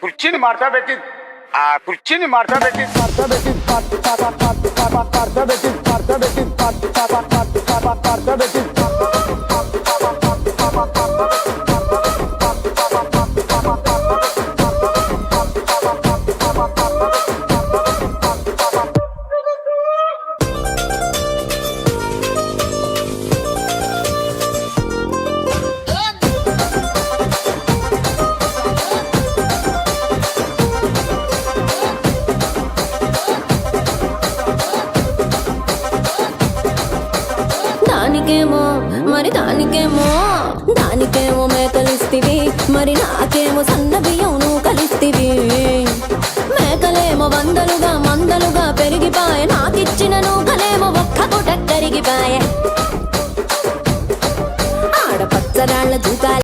కుర్చీని మార్తా పెట్టి కుర్చీని మార్తా పెట్టి దానికేమో మరి దానికేమో మేకలిస్తివి, మరి నాకేమో సన్న బియ్యం నువ్వు కలిస్తివి. మేకలేమో వందలుగా మందలుగా పెరిగిపాయే, నాకిచ్చిన నూకలేమో ఒక్క పూట కరిగిపాయే.